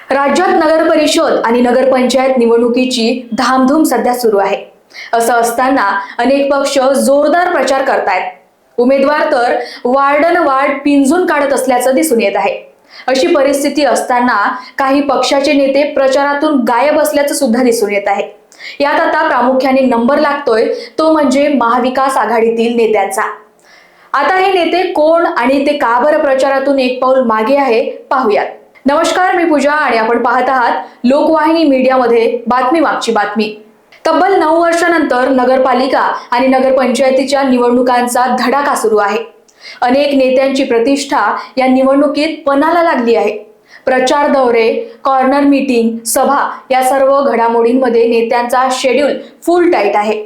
राज्यात नगर परिषद आणि नगरपंचायत निवडणुकीची धामधूम सध्या सुरू आहे। असं असताना अनेक पक्ष जोरदार प्रचार करतायत। उमेदवार तर वार्ड पिंजून काढत असल्याचं दिसून येत आहे। अशी परिस्थिती असताना काही पक्षाचे नेते प्रचारातून गायब असल्याचं सुद्धा दिसून येत आहे। यात आता प्रामुख्याने नंबर लागतोय तो म्हणजे महाविकास आघाडीतील नेत्यांचा। आता हे नेते कोण आणि ते का बरं प्रचारातून एक पाऊल मागे आहे पाहूयात। नमस्कार, मी पूजा आणि आपण पाहत आहात लोकवाहिनी मीडियामध्ये बातमी मागची बातमी। तब्बल 9 वर्षांनंतर नगरपालिका आणि नगरपंचायतीच्या निवडणुकांचा धडाका सुरू आहे। अनेक नेत्यांची प्रतिष्ठा या निवडणुकीत पणाला लागली आहे। प्रचार दौरे, कॉर्नर मीटिंग, सभा या सर्व घडामोडींमध्ये नेत्यांचा शेड्यूल फुल टाईट आहे।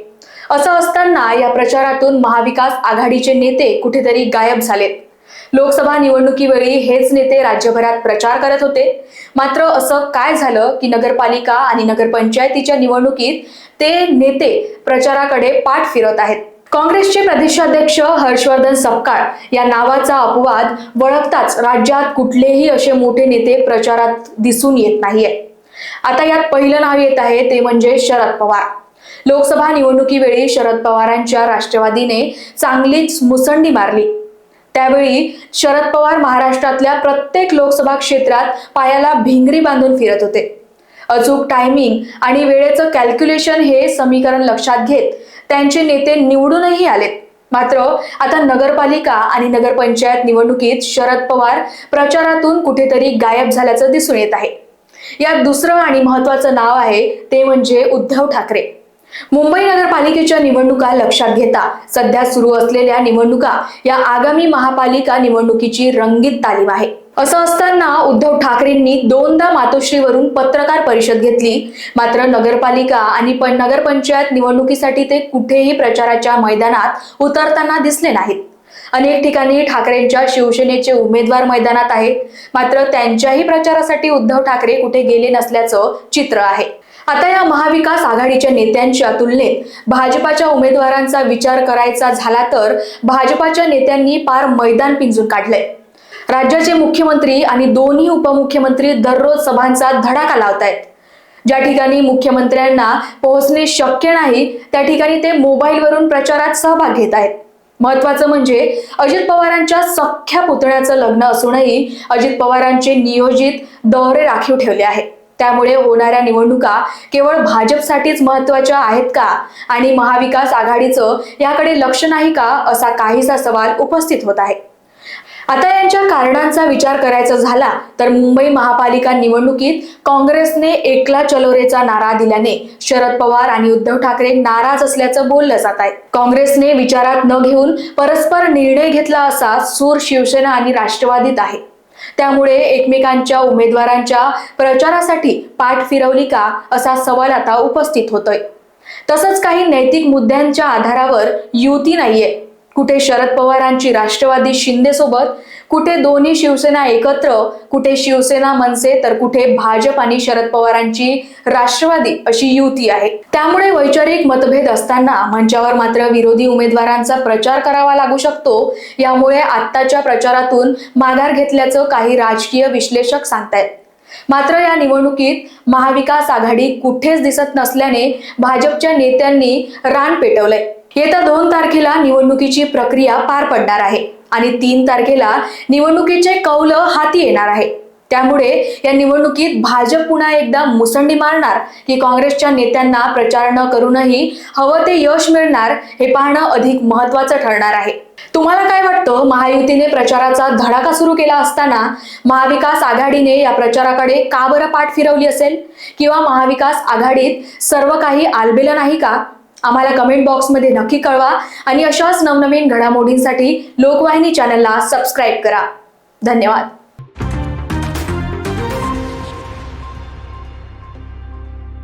असं असताना या प्रचारातून महाविकास आघाडीचे नेते कुठेतरी गायब झालेत। लोकसभा निवडणुकीवेळी हेच नेते राज्यभरात प्रचार करत होते। मात्र असं काय झालं की नगरपालिका आणि नगरपंचायतीच्या निवडणुकीत ते नेते प्रचाराकडे पाठ फिरत आहेत। काँग्रेसचे प्रदेशाध्यक्ष हर्षवर्धन सपकाळ या नावाचा अपवाद वळखताच राज्यात कुठलेही असे मोठे नेते प्रचारात दिसून येत नाहीये। आता यात पहिलं नाव येत आहे ते म्हणजे शरद पवार। लोकसभा निवडणुकीवेळी शरद पवारांच्या राष्ट्रवादीने चांगलीच मुसंडी मारली। त्यावेळी शरद पवार महाराष्ट्रातल्या प्रत्येक लोकसभा क्षेत्रात पायाला भिंगरी बांधून फिरत होते। अचूक टायमिंग आणि वेळेचं कॅल्क्युलेशन हे समीकरण लक्षात घेत त्यांचे नेते निवडूनही आलेत। मात्र आता नगरपालिका आणि नगरपंचायत निवडणुकीत शरद पवार प्रचारातून कुठेतरी गायब झाल्याचं दिसून येत आहे। यात दुसरं आणि महत्त्वाचं नाव आहे ते म्हणजे उद्धव ठाकरे। मुंबई नगरपालिकेच्या निवडणुका लक्षात घेता सध्या सुरू असलेल्या निवडणुका या आगामी महापालिका निवडणुकीची रंगीत तालीम आहे। असं असताना उद्धव ठाकरेंनी दोनदा मातोश्रीवरून पत्रकार परिषद घेतली। मात्र नगरपालिका आणि नगरपंचायत निवडणुकीसाठी ते कुठेही प्रचाराच्या मैदानात उतरताना दिसले नाहीत। अनेक ठिकाणी ठाकरेंच्या शिवसेनेचे उमेदवार मैदानात आहेत, मात्र त्यांच्याही प्रचारासाठी उद्धव ठाकरे कुठे गेले नसल्याचं चित्र आहे। आता या महाविकास आघाडीच्या नेत्यांच्या तुलनेत भाजपाच्या उमेदवारांचा विचार करायचा झाला तर भाजपाच्या नेत्यांनी पार मैदान पिंजून काढलंय। राज्याचे मुख्यमंत्री आणि दोन्ही उपमुख्यमंत्री दररोज सभांचा धडाका लावतायत। ज्या ठिकाणी मुख्यमंत्र्यांना पोहोचणे शक्य नाही त्या ठिकाणी ते मोबाईलवरून प्रचारात सहभाग घेत आहेत। महत्त्वाचं म्हणजे अजित पवारांच्या सख्ख्या पुतण्याचं लग्न असूनही अजित पवारांचे नियोजित दौरे राखीव ठेवले आहेत। त्यामुळे होणाऱ्या निवडणुका केवळ भाजपसाठीच महत्त्वाच्या आहेत का आणि महाविकास आघाडीचं याकडे लक्ष नाही का असा काहीसा सवाल उपस्थित होत आहे। आता यांच्या कारणांचा विचार करायचा झाला तर मुंबई महापालिका निवडणुकीत काँग्रेसने एकला चलो रेचा नारा दिल्याने शरद पवार आणि उद्धव ठाकरे नाराज असल्याचं बोललं जात आहे। काँग्रेसने विचारात न घेऊन परस्पर निर्णय घेतला असा सूर शिवसेना आणि राष्ट्रवादीत आहे। त्यामुळे एकमेकांच्या उमेदवारांच्या प्रचारासाठी पाठ फिरवली का असा सवाल आता उपस्थित होतोय। तसंच काही नैतिक मुद्द्यांच्या आधारावर युती नाहीये। कुठे शरद पवारांची राष्ट्रवादी शिंदे सोबत, कुठे दोन्ही शिवसेना एकत्र, कुठे शिवसेना मनसे तर कुठे भाजप आणि शरद पवारांची राष्ट्रवादी अशी युती आहे। त्यामुळे वैचारिक मतभेद असताना मंचावर मात्र विरोधी उमेदवारांचा प्रचार करावा लागू शकतो। यामुळे आत्ताच्या प्रचारातून माघार घेतल्याचं काही राजकीय विश्लेषक सांगतायत। मात्र या निवडणुकीत महाविकास आघाडी कुठेच दिसत नसल्याने भाजपच्या नेत्यांनी रान पेटवलंय। येत्या 2 तारखेला निवडणुकीची प्रक्रिया पार पडणार आहे आणि 3 तारखेला निवडणुकीचे कौल हाती येणार आहे। त्यामुळे या निवडणुकीत भाजप पुन्हा एकदा मुसंडी मारणार की काँग्रेसच्या नेत्यांना प्रचार न करूनही हवं ते यश मिळणार हे पाहणं अधिक महत्त्वाचं ठरणार आहे। तुम्हाला काय वाटतं? महायुतीने प्रचाराचा धडाका सुरू केला असताना महाविकास आघाडीने या प्रचाराकडे का बरं पाठ फिरवली असेल? किंवा महाविकास आघाडीत सर्व काही आलबेलं नाही का? आम्हाला कमेंट बॉक्समध्ये नक्की कळवा आणि अशाच नवनवीन घडामोडींसाठी लोकवाहिनी चॅनलला सबस्क्राईब करा। धन्यवाद।